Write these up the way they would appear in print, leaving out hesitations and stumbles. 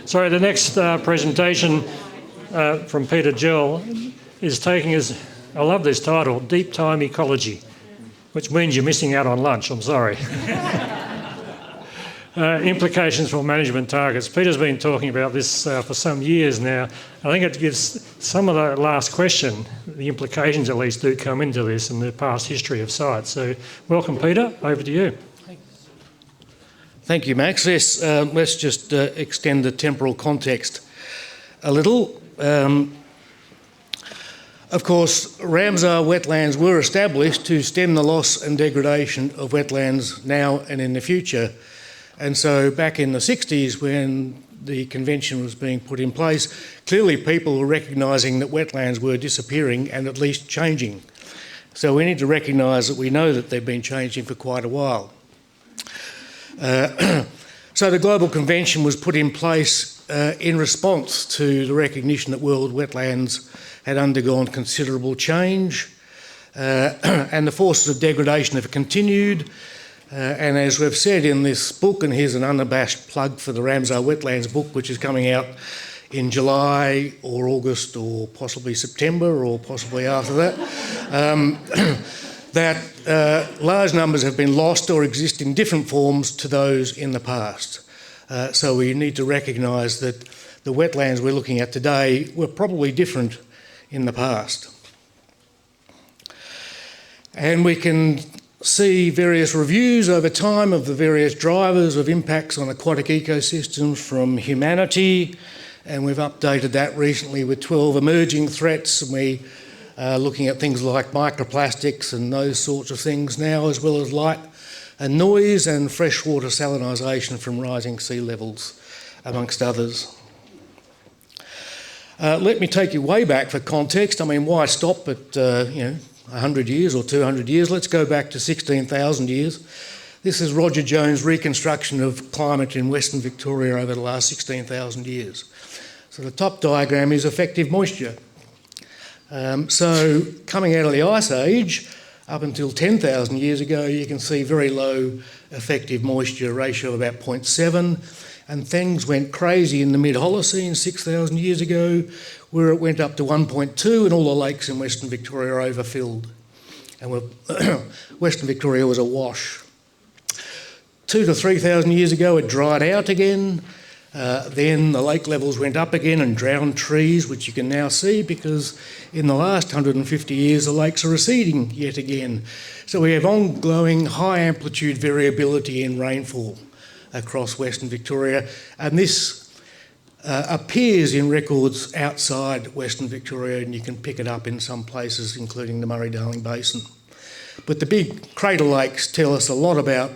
Sorry, the next presentation from Peter Gell is taking us, I love this title, Deep Time Ecology, which means you're missing out on lunch, I'm sorry. Implications for management targets. Peter's been talking about this for some years now. I think it gives some of the last question, the implications at least do come into this and the past history of sites. So welcome, Peter, over to you. Thank you, Max. Yes, let's just extend the temporal context a little. Of course, Ramsar wetlands were established to stem the loss and degradation of wetlands now and in the future. And so back in the 60s, when the convention was being put in place, clearly people were recognising that wetlands were disappearing and at least changing. So we need to recognise that we know that they've been changing for quite a while. So the Global Convention was put in place in response to the recognition that world wetlands had undergone considerable change and the forces of degradation have continued. And as we've said in this book, and here's an unabashed plug for the Ramsar Wetlands book, which is coming out in July or August or possibly September or possibly after that, that large numbers have been lost or exist in different forms to those in the past. So we need to recognise that the wetlands we're looking at today were probably different in the past. And we can see various reviews over time of the various drivers of impacts on aquatic ecosystems from humanity, and we've updated that recently with 12 emerging threats, and we are looking at things like microplastics and those sorts of things now, as well as light and noise and freshwater salinisation from rising sea levels, amongst others. Let me take you way back for context. I mean, why stop at 100 years or 200 years? Let's go back to 16,000 years. This is Roger Jones' reconstruction of climate in Western Victoria over the last 16,000 years. So the top diagram is effective moisture. So coming out of the Ice Age, up until 10,000 years ago, you can see very low effective moisture ratio of about 0.7, and things went crazy in the mid-Holocene 6,000 years ago, where it went up to 1.2 and all the lakes in Western Victoria are overfilled. And Western Victoria was awash. 2,000 to 3,000 years ago, it dried out again. Then the lake levels went up again and drowned trees, which you can now see because in the last 150 years, the lakes are receding yet again. So we have ongoing high amplitude variability in rainfall across Western Victoria, and this appears in records outside Western Victoria, and you can pick it up in some places, including the Murray-Darling Basin. But the big crater lakes tell us a lot about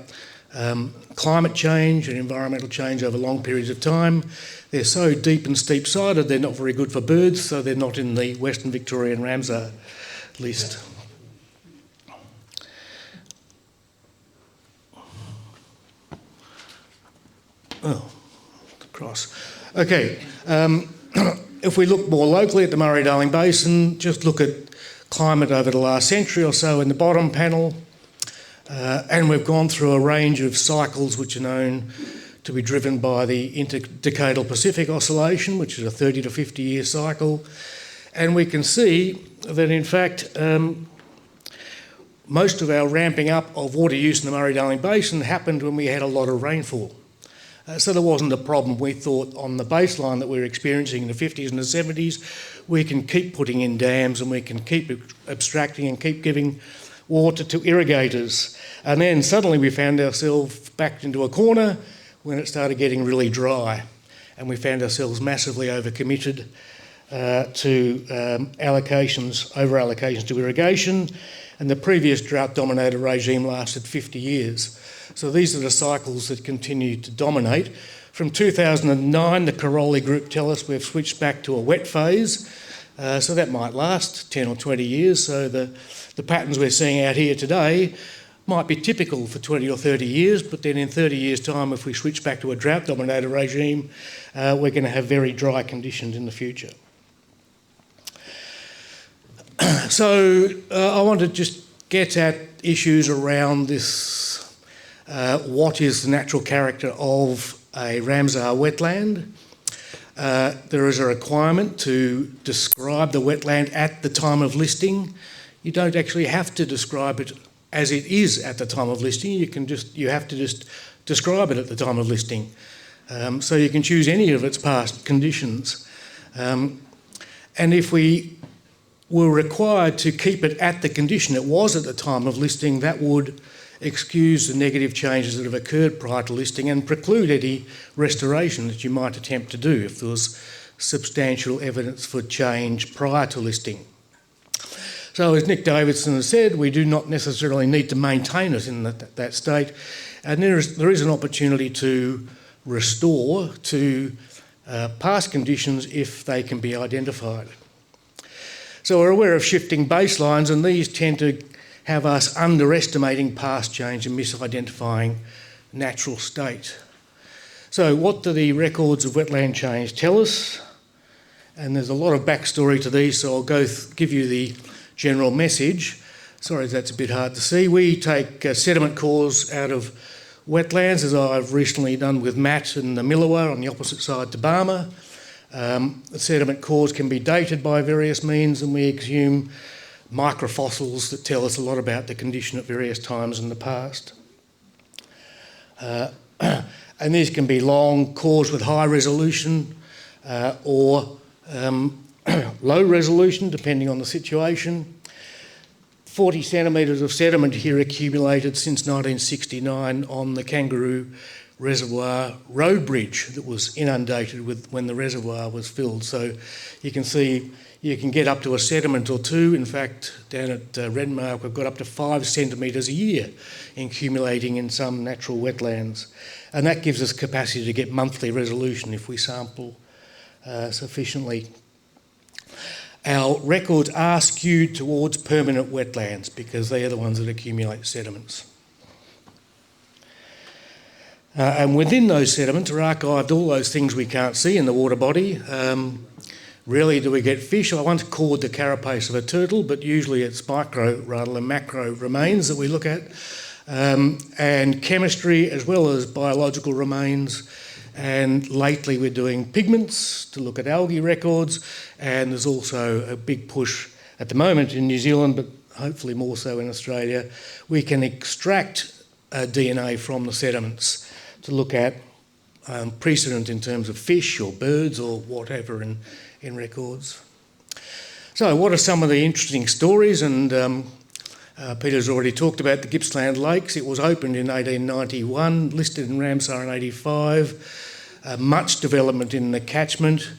climate change and environmental change over long periods of time. They're so deep and steep-sided, they're not very good for birds, so they're not in the Western Victorian Ramsar list. Oh, cross. Okay, if we look more locally at the Murray-Darling Basin, just look at climate over the last century or so in the bottom panel, and we've gone through a range of cycles which are known to be driven by the interdecadal Pacific Oscillation, which is a 30 to 50 year cycle, and we can see that in fact most of our ramping up of water use in the Murray-Darling Basin happened when we had a lot of rainfall. So there wasn't a problem. We thought on the baseline that we were experiencing in the 50s and the 70s, we can keep putting in dams and we can keep abstracting and keep giving water to irrigators. And then suddenly we found ourselves backed into a corner when it started getting really dry, and we found ourselves massively overcommitted to over-allocations to irrigation, and the previous drought-dominated regime lasted 50 years. So these are the cycles that continue to dominate. From 2009, the Caroli group tell us we've switched back to a wet phase, so that might last 10 or 20 years. So the patterns we're seeing out here today might be typical for 20 or 30 years, but then in 30 years' time, if we switch back to a drought-dominated regime, we're going to have very dry conditions in the future. So I want to just get at issues around this, what is the natural character of a Ramsar wetland. There is a requirement to describe the wetland at the time of listing. You don't actually have to describe it as it is at the time of listing. You have to just describe it at the time of listing. So you can choose any of its past conditions. And if we were required to keep it at the condition it was at the time of listing, that would excuse the negative changes that have occurred prior to listing and preclude any restoration that you might attempt to do if there was substantial evidence for change prior to listing. So as Nick Davidson has said, we do not necessarily need to maintain it in that state, and there is an opportunity to restore to past conditions if they can be identified. So we're aware of shifting baselines, and these tend to have us underestimating past change and misidentifying natural state. So what do the records of wetland change tell us? And there's a lot of backstory to these, so I'll give you the general message. Sorry, that's a bit hard to see. We take sediment cores out of wetlands, as I've recently done with Matt and the Millawa on the opposite side to Barmer. The sediment cores can be dated by various means, and we exhume microfossils that tell us a lot about the condition at various times in the past. And these can be long cores with high resolution or low resolution, depending on the situation. 40 centimetres of sediment here accumulated since 1969 on the Kangaroo Reservoir road bridge that was inundated when the reservoir was filled. So you can see you can get up to a sediment or two. In fact, down at Renmark, we've got up to 5 centimetres a year accumulating in some natural wetlands. And that gives us capacity to get monthly resolution if we sample sufficiently. Our records are skewed towards permanent wetlands because they are the ones that accumulate sediments. And within those sediments are archived all those things we can't see in the water body. Rarely do we get fish. I once caught the carapace of a turtle, but usually it's micro rather than macro remains that we look at. And chemistry as well as biological remains. And lately we're doing pigments to look at algae records, and there's also a big push at the moment in New Zealand, but hopefully more so in Australia. We can extract DNA from the sediments to look at precedent in terms of fish or birds or whatever in records. So what are some of the interesting stories? And Peter's already talked about the Gippsland Lakes. It was opened in 1891, listed in Ramsar in 85. Much development in the catchment,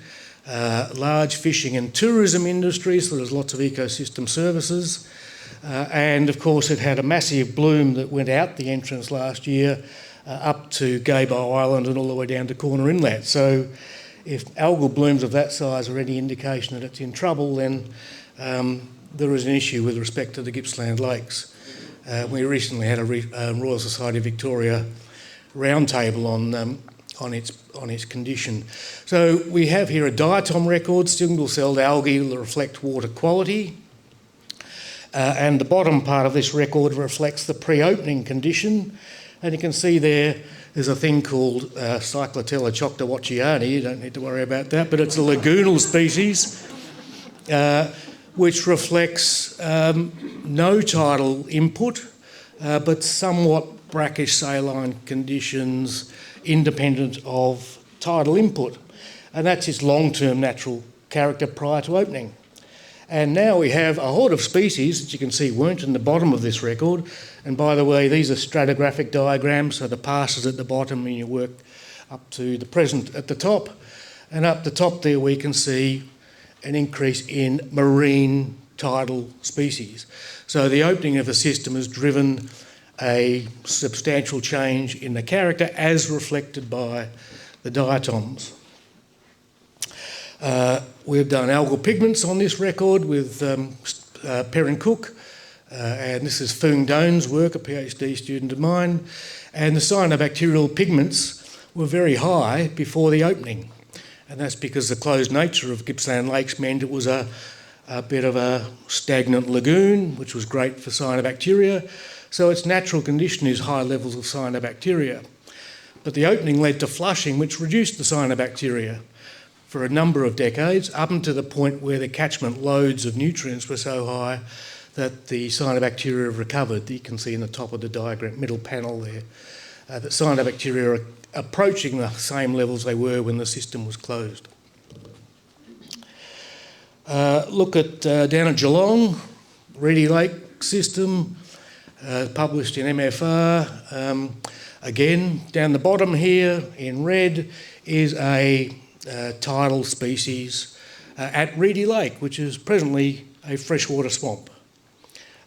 large fishing and tourism industry, so there's lots of ecosystem services. And of course it had a massive bloom that went out the entrance last year up to Gaybo Island and all the way down to Corner Inlet. So if algal blooms of that size are any indication that it's in trouble, then there is an issue with respect to the Gippsland Lakes. We recently had a Royal Society of Victoria roundtable on its condition. So we have here a diatom record, single-celled algae that reflect water quality. And the bottom part of this record reflects the pre-opening condition. And you can see there's a thing called Cyclotella choctawatchiani. You don't need to worry about that, but it's a lagoonal species which reflects no tidal input, but somewhat brackish saline conditions independent of tidal input. And that's its long-term natural character prior to opening. And now we have a horde of species that you can see weren't in the bottom of this record. And by the way, these are stratigraphic diagrams, so the past is at the bottom and you work up to the present at the top. And up the top there we can see an increase in marine tidal species. So the opening of the system has driven a substantial change in the character as reflected by the diatoms. We've done algal pigments on this record with Perrin Cook, and this is Foong Doan's work, a PhD student of mine, and the cyanobacterial pigments were very high before the opening, and that's because the closed nature of Gippsland Lakes meant it was a bit of a stagnant lagoon, which was great for cyanobacteria, so its natural condition is high levels of cyanobacteria. But the opening led to flushing, which reduced the cyanobacteria for a number of decades, up until the point where the catchment loads of nutrients were so high that the cyanobacteria have recovered. You can see in the top of the diagram, middle panel there, that cyanobacteria are approaching the same levels they were when the system was closed. Look at down at Geelong, Reedy Lake system, published in MFR. Again, down the bottom here in red is a tidal species at Reedy Lake, which is presently a freshwater swamp.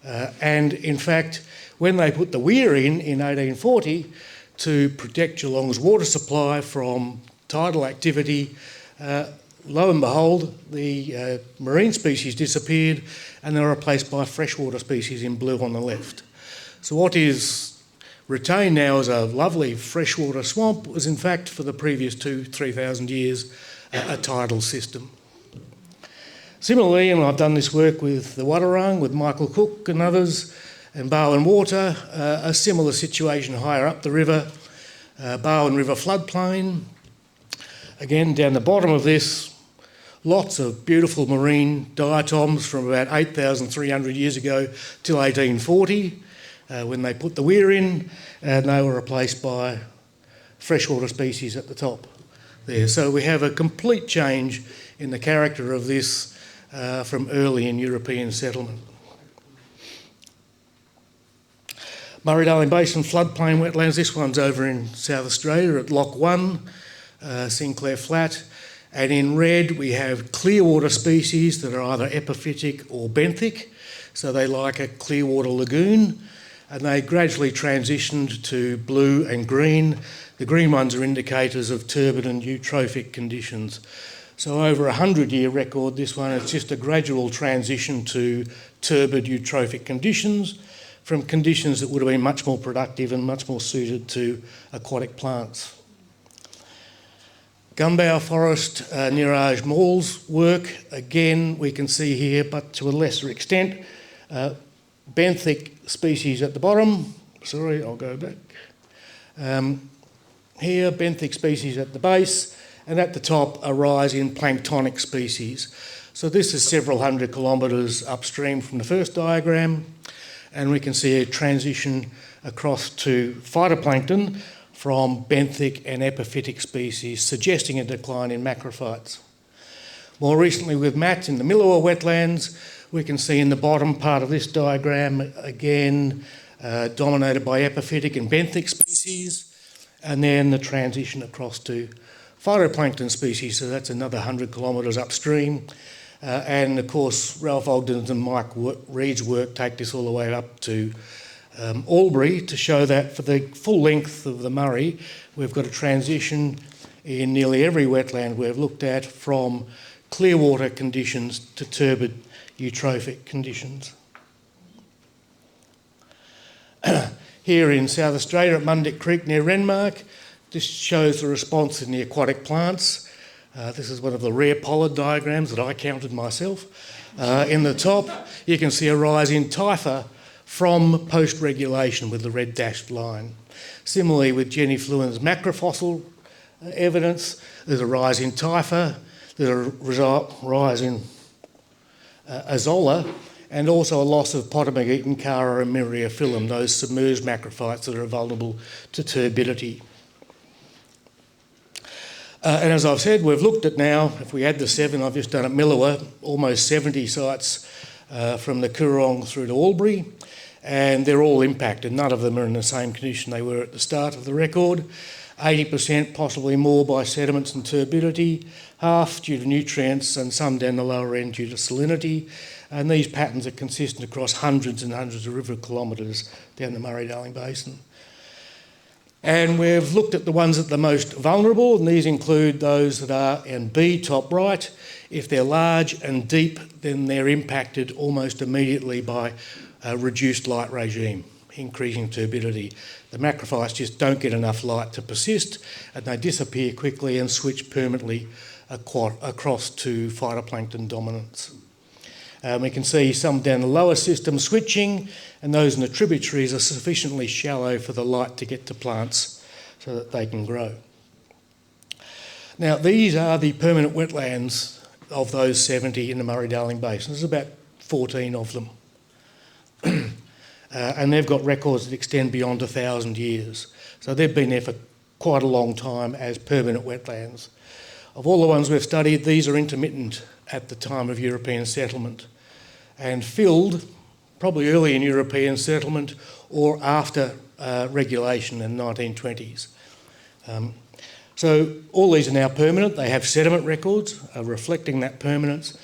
And in fact, when they put the weir in 1840 to protect Geelong's water supply from tidal activity, lo and behold, the marine species disappeared and they were replaced by freshwater species in blue on the left. So what is retained now as a lovely freshwater swamp was in fact for the previous 2,000-3,000 years a tidal system. Similarly, and I've done this work with the Wadawurrung, with Michael Cook and others, and Barwon Water, a similar situation higher up the river, Barwon River floodplain. Again, down the bottom of this, lots of beautiful marine diatoms from about 8,300 years ago till 1840, when they put the weir in, and they were replaced by freshwater species at the top there. So we have a complete change in the character of this from early in European settlement. Murray-Darling Basin floodplain wetlands, this one's over in South Australia at Lock 1, Sinclair Flat. And in red we have clearwater species that are either epiphytic or benthic, so they like a clearwater lagoon, and they gradually transitioned to blue and green. The green ones are indicators of turbid and eutrophic conditions. So over a 100-year record, this one, it's just a gradual transition to turbid eutrophic conditions from conditions that would have been much more productive and much more suited to aquatic plants. Gumbow Forest, Niraj Mall's work, again, we can see here, but to a lesser extent, benthic species at the bottom. Sorry, I'll go back. Here, benthic species at the base, and at the top, a rise in planktonic species. So this is several hundred kilometres upstream from the first diagram, and we can see a transition across to phytoplankton from benthic and epiphytic species, suggesting a decline in macrophytes. More recently with Matt in the Millawa wetlands, we can see in the bottom part of this diagram, again, dominated by epiphytic and benthic species, and then the transition across to phytoplankton species, so that's another 100 kilometres upstream. And of course, Ralph Ogden's and Mike Reed's work take this all the way up to Albury to show that for the full length of the Murray, we've got a transition in nearly every wetland we've looked at from clearwater conditions to turbid eutrophic conditions. Here in South Australia at Mundick Creek near Renmark, this shows the response in the aquatic plants. This is one of the rare pollard diagrams that I counted myself. In the top, you can see a rise in typha from post-regulation with the red dashed line. Similarly, with Jenny Fluen's macrofossil evidence, there's a rise in typha, there's a rise in azolla, and also a loss of Potamogeton, Cara and Myriaphyllum, those submerged macrophytes that are vulnerable to turbidity. And as I've said, we've looked at now, if we add the 7 I've just done at Millawa, almost 70 sites from the Coorong through to Albury, and they're all impacted. None of them are in the same condition they were at the start of the record. 80%, possibly more, by sediments and turbidity, half due to nutrients, and some down the lower end due to salinity. And these patterns are consistent across hundreds and hundreds of river kilometres down the Murray-Darling Basin. And we've looked at the ones that are the most vulnerable, and these include those that are in B, top right. If they're large and deep, then they're impacted almost immediately by a reduced light regime, increasing turbidity. The macrophytes just don't get enough light to persist, and they disappear quickly and switch permanently across to phytoplankton dominance. We can see some down the lower system switching, and those in the tributaries are sufficiently shallow for the light to get to plants so that they can grow. Now, these are the permanent wetlands of those 70 in the Murray-Darling Basin. There's about 14 of them. And they've got records that extend beyond 1,000 years. So they've been there for quite a long time as permanent wetlands. Of all the ones we've studied, these are intermittent at the time of European settlement and filled probably early in European settlement or after regulation in the 1920s. So all these are now permanent. They have sediment records reflecting that permanence,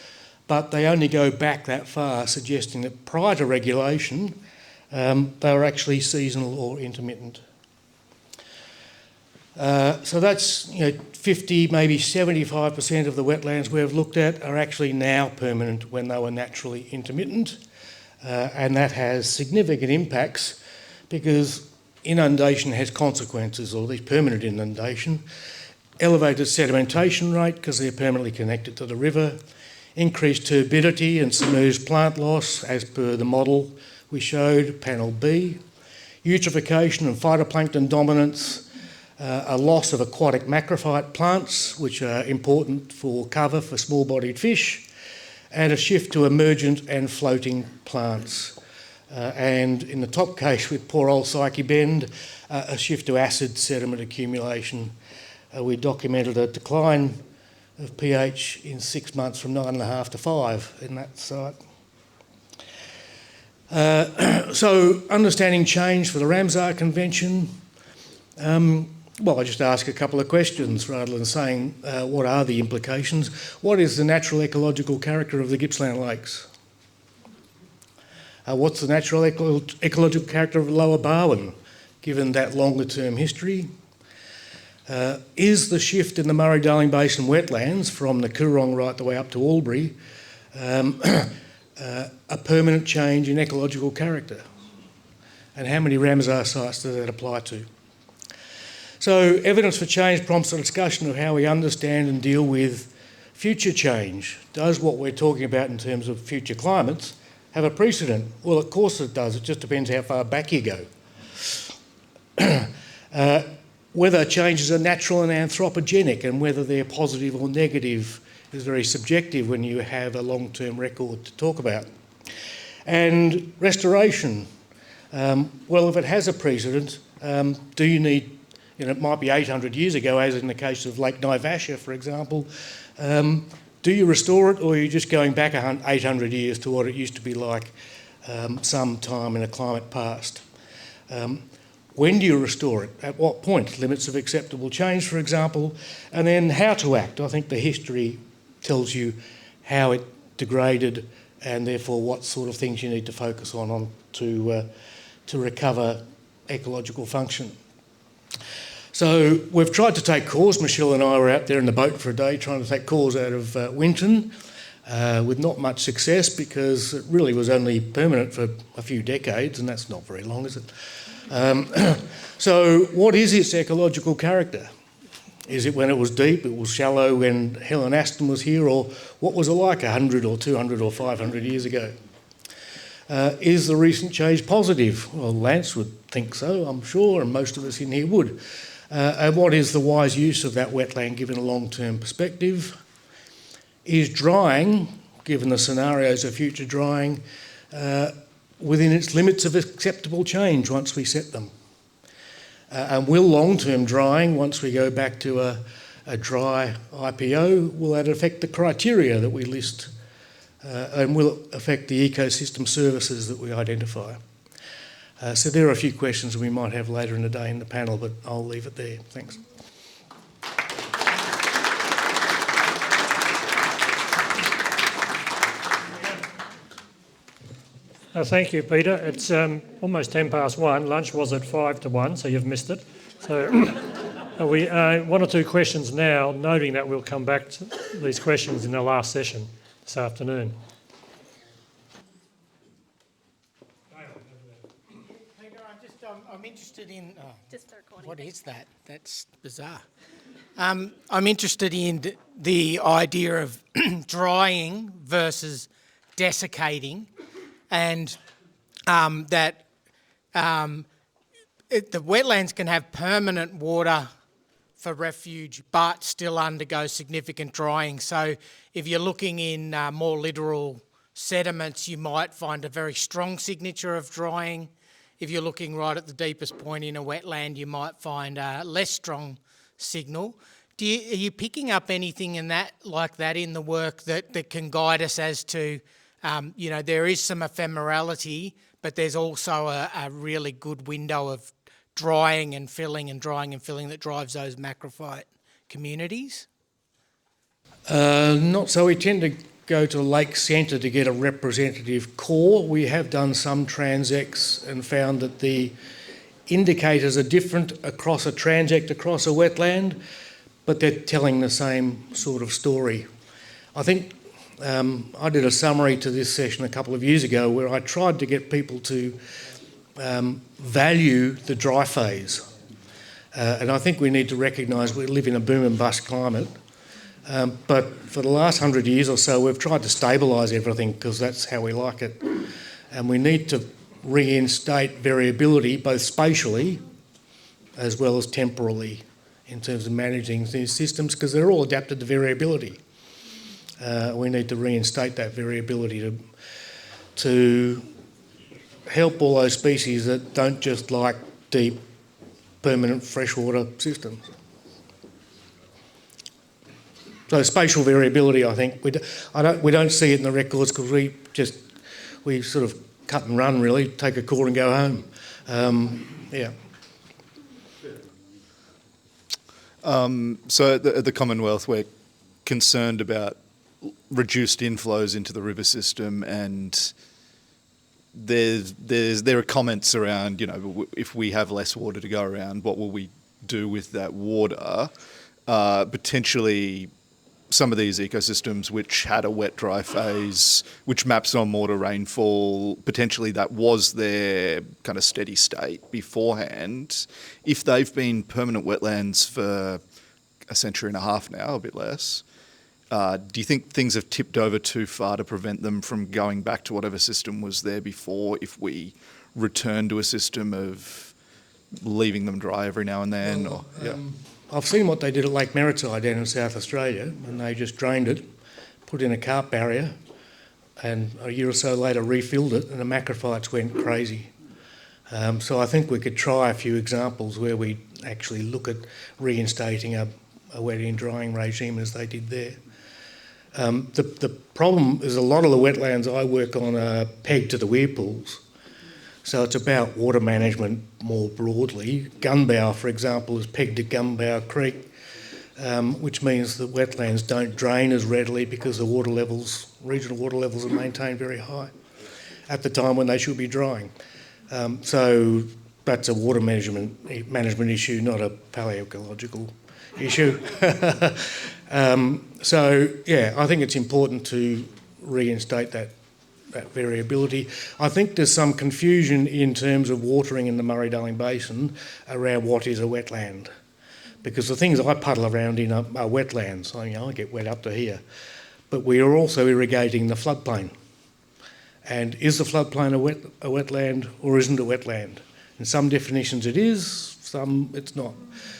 but they only go back that far, suggesting that prior to regulation, they were actually seasonal or intermittent. So that's 50, maybe 75% of the wetlands we've looked at are actually now permanent when they were naturally intermittent, and that has significant impacts because inundation has consequences, or at least permanent inundation, elevated sedimentation rate because they're permanently connected to the river, increased turbidity and submerged plant loss as per the model we showed, panel B, eutrophication and phytoplankton dominance, a loss of aquatic macrophyte plants, which are important for cover for small-bodied fish, and a shift to emergent and floating plants. And in the top case with poor old Psyche Bend, a shift to acid sediment accumulation. We documented a decline of pH in 6 months from 9.5 to 5 in that site. So understanding change for the Ramsar Convention, well, I just ask a couple of questions rather than saying what are the implications. What is the natural ecological character of the Gippsland Lakes? What's the natural ecological character of Lower Barwon, given that longer term history? Is the shift in the Murray-Darling Basin wetlands from the Coorong right the way up to Albury a permanent change in ecological character? And how many Ramsar sites does that apply to? So evidence for change prompts a discussion of how we understand and deal with future change. Does what we're talking about in terms of future climates have a precedent? Well, of course it does. It just depends how far back you go. Whether changes are natural and anthropogenic and whether they're positive or negative is very subjective when you have a long-term record to talk about. And restoration. Well, if it has a precedent, do you need, it might be 800 years ago, as in the case of Lake Naivasha, for example. Do you restore it, or are you just going back 800 years to what it used to be like some time in a climate past? When do you restore it? At what point? Limits of acceptable change, for example, and then how to act. I think the history tells you how it degraded and therefore what sort of things you need to focus on to recover ecological function. So we've tried to take cores. Michelle and I were out there in the boat for a day trying to take cores out of Winton with not much success because it really was only permanent for a few decades, and that's not very long, is it? So what is its ecological character? Is it when it was deep, it was shallow when Helen Aston was here, or what was it like 100 or 200 or 500 years ago? Is the recent change positive? Well, Lance would think so, I'm sure, and most of us in here would. And what is the wise use of that wetland given a long-term perspective? Is drying, given the scenarios of future drying, within its limits of acceptable change once we set them? And will long-term drying, once we go back to a dry IPO, will that affect the criteria that we list and will it affect the ecosystem services that we identify? So there are a few questions we might have later in the day in the panel, but I'll leave it there. Thanks. Thank you, Peter. It's almost 1:10. Lunch was at 5 to 1, so you've missed it. So we one or two questions now, noting that we'll come back to these questions in the last session this afternoon. Peter, I'm interested in... what is that? That's bizarre. I'm interested in the idea of drying versus desiccating, and that the wetlands can have permanent water for refuge, but still undergo significant drying. So if you're looking in more littoral sediments, you might find a very strong signature of drying. If you're looking right at the deepest point in a wetland, you might find a less strong signal. Are you picking up anything in that, like that, in the work that can guide us as to, there is some ephemerality, but there's also a really good window of drying and filling that drives those macrophyte communities? Not so. We tend to go to lake centre to get a representative core. We have done some transects and found that the indicators are different across a transect, across a wetland, but they're telling the same sort of story. I think I did a summary to this session a couple of years ago where I tried to get people to value the dry phase. And I think we need to recognise we live in a boom and bust climate. But for the last 100 years or so, we've tried to stabilise everything because that's how we like it. And we need to reinstate variability both spatially as well as temporally in terms of managing these systems because they're all adapted to variability. We need to reinstate that variability to help all those species that don't just like deep, permanent freshwater systems. So spatial variability, I think, we don't see it in the records because we sort of cut and run really, take a call and go home. So at the Commonwealth, we're concerned about reduced inflows into the river system, and there are comments around, if we have less water to go around, what will we do with that water? Potentially, some of these ecosystems which had a wet-dry phase, which maps on water rainfall, potentially that was their kind of steady state beforehand. If they've been permanent wetlands for a century and a half now, a bit less, do you think things have tipped over too far to prevent them from going back to whatever system was there before if we return to a system of leaving them dry every now and then? I've seen what they did at Lake Maritide down in South Australia, and they just drained it, put in a carp barrier, and a year or so later refilled it, and the macrophytes went crazy. So I think we could try a few examples where we actually look at reinstating a wetting and drying regime as they did there. The problem is a lot of the wetlands I work on are pegged to the weir pools. So it's about water management more broadly. Gunbow, for example, is pegged to Gunbow Creek, which means that wetlands don't drain as readily because the regional water levels are maintained very high at the time when they should be drying. So that's a water management issue, not a paleoecological issue. I think it's important to reinstate that variability. I think there's some confusion in terms of watering in the Murray-Darling Basin around what is a wetland, because the things I puddle around in are wetlands. I get wet up to here, but we are also irrigating the floodplain. And is the floodplain a wetland or isn't a wetland? In some definitions it is, some it's not.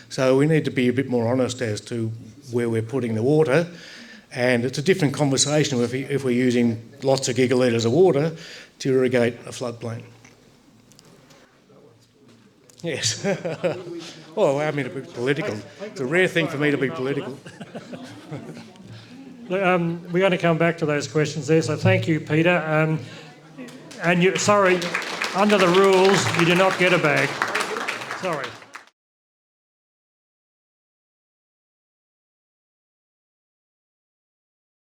So we need to be a bit more honest as to where we're putting the water. And it's a different conversation if we're using lots of gigalitres of water to irrigate a floodplain. Yes. Well, allow me to be political. It's a rare thing for me to be political. We're going to come back to those questions there, so thank you, Peter. Under the rules, you do not get a bag. Sorry.